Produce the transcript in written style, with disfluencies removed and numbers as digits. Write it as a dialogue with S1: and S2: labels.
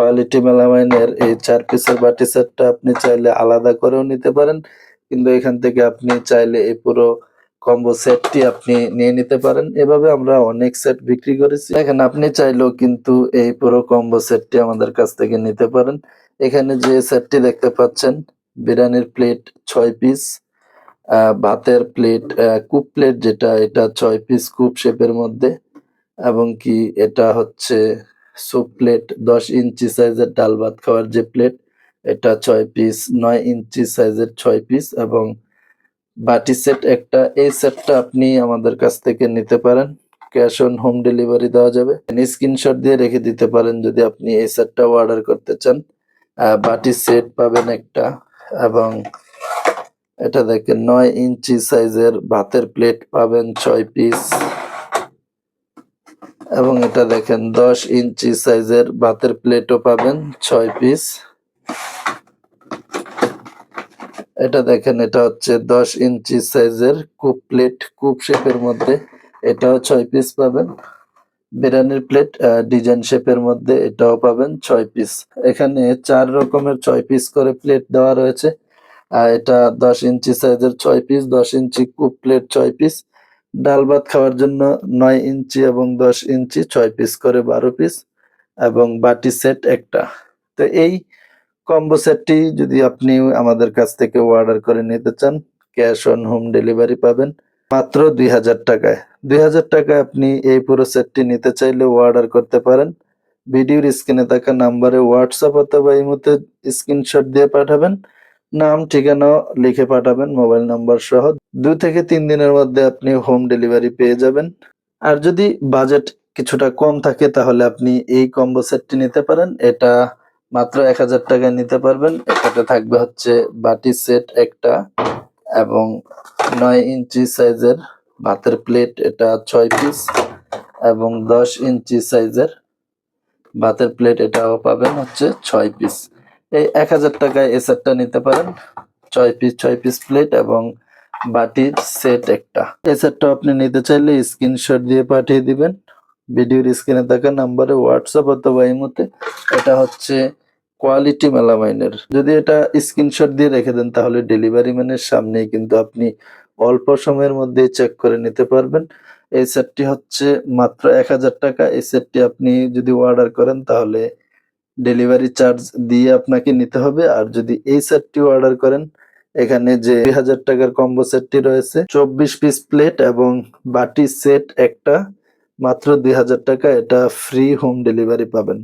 S1: Quality মেলামাইনের এই ৪ পিসের বাটি সেটটা আপনি চাইলে আলাদা করেও নিতে পারেন। কিন্তু এখান থেকে আপনি চাইলে এই পুরো কম্বো সেটটি আপনি নিয়ে নিতে পারেন। এভাবে আমরা অনেক সেট বিক্রি করেছি। দেখেন আপনি চাইলেও কিন্তু এই পুরো কম্বো সেটটি আমাদের কাছ থেকে নিতে পারেন। এখানে যে সেটটি দেখতে পাচ্ছেন, বিরিয়ানির প্লেট ৬ পিস, ভাতের প্লেট, কুপ প্লেট যেটা, এটা ৬ পিস কুপ শেপের মধ্যে, এবং কি এটা হচ্ছে স্যুপ প্লেট ১০ ইঞ্চি সাইজের ডাল ভাত খাওয়ার যে প্লেট, এটা ৬ পিস, ৯ ইঞ্চি সাইজের ৬ পিস, এবং বাটি সেট একটা। এই সেটটা আপনি আমাদের কাছ থেকে নিতে পারেন। ক্যাশ অন হোম ডেলিভারি দেওয়া যাবে। স্ক্রিনশট দিয়ে রেখে দিতে পারেন যদি আপনি এই সেটটাও অর্ডার করতে চান। বাটি সেট পাবেন একটা, এবং এটা দেখেন ৯ ইঞ্চি সাইজের ভাতের প্লেট পাবেন ৬ পিস, এবং এটা দেখেন ১০ ইঞ্চি সাইজের ভাতের প্লেটও পাবেন ৬ পিস। এটা দেখেন, এটা হচ্ছে ১০ ইঞ্চি সাইজের কুপ প্লেট, কুপ শেপের মধ্যে, এটাও ৬ পিস পাবেন। বিরিয়ানির প্লেট ডিজাইন শেপের মধ্যে, এটাও পাবেন ৬ পিস। এখানে ৪ রকমের ৬ পিস করে প্লেট দেওয়া রয়েছে। এটা ১০ ইঞ্চি সাইজের ৬ পিস, ১০ ইঞ্চি কুপ প্লেট ৬ পিস, ডাল ভাত খাওয়ার জন্য ৯ ইঞ্চি এবং ১০ ইঞ্চি ৬ পিস করে ১২ পিস, এবং বাটি সেট একটা। তো এই কম্বো সেটটি যদি আপনি আমাদের কাছ থেকে অর্ডার করে নিতে চান, ক্যাশ অন হোম ডেলিভারি পাবেন মাত্র ২,০০০ টাকায়। ২,০০০ টাকায় আপনি এই পুরো সেটটি নিতে চাইলে অর্ডার করতে পারেন। ভিডিওর স্ক্রিনে থাকা নাম্বারে হোয়াটসঅ্যাপ অথবা ইমোতে স্ক্রিনশট দিয়ে পাঠাবেন। নাম, ঠিকানা লিখে পাঠাবেন মোবাইল নাম্বার সহ। ২ থেকে ৩ দিনের মধ্যে আপনি হোম ডেলিভারি পেয়ে যাবেন। আর যদি বাজেট কিছুটা কম থাকে তাহলে আপনি এই কম্বো সেটটি নিতে পারেন। এটা মাত্র ১,০০০ টাকায় নিতে পারবেন। এটাতে থাকবে হচ্ছে বাটি সেট একটা, এবং ৯ ইঞ্চি সাইজের ভাতের প্লেট, এটা ৬ পিস, এবং ১০ ইঞ্চি সাইজের ভাতের প্লেট, এটাও পাবেন হচ্ছে ৬ পিস। এই ১,০০০ টাকায় এই সেটটা নিতে পারেন। ৬ পিস প্লেট এবং বাটির সেট একটা। এই সেটটা আপনি নিতে চাইলে স্ক্রিনশট দিয়ে পাঠিয়ে দিবেন ভিডিওর স্ক্রিনে থাকা নাম্বারে হোয়াটসঅ্যাপ অথবা ইমোতে। এটা হচ্ছে কোয়ালিটি মেলামাইনের। যদি এটা স্ক্রিনশট দিয়ে রেখে দেন তাহলে ডেলিভারি ম্যানের সামনেই কিন্তু আপনি অল্প সময়ের মধ্যেই চেক করে নিতে পারবেন। এই সেটটি হচ্ছে মাত্র ১,০০০ টাকা। এই সেটটি আপনি যদি অর্ডার করেন তাহলে ডেলিভারি চার্জ দিয়ে আপনাকে নিতে হবে। আর যদি এই সেটটি অর্ডার করেন, এখানে যে ২,০০০ টাকার কম্বো সেটটি রয়েছে, ২৪ পিস প্লেট এবং বাটি সেট একটা, মাত্র ২,০০০ টাকা, এটা ফ্রি হোম ডেলিভারি পাবেন।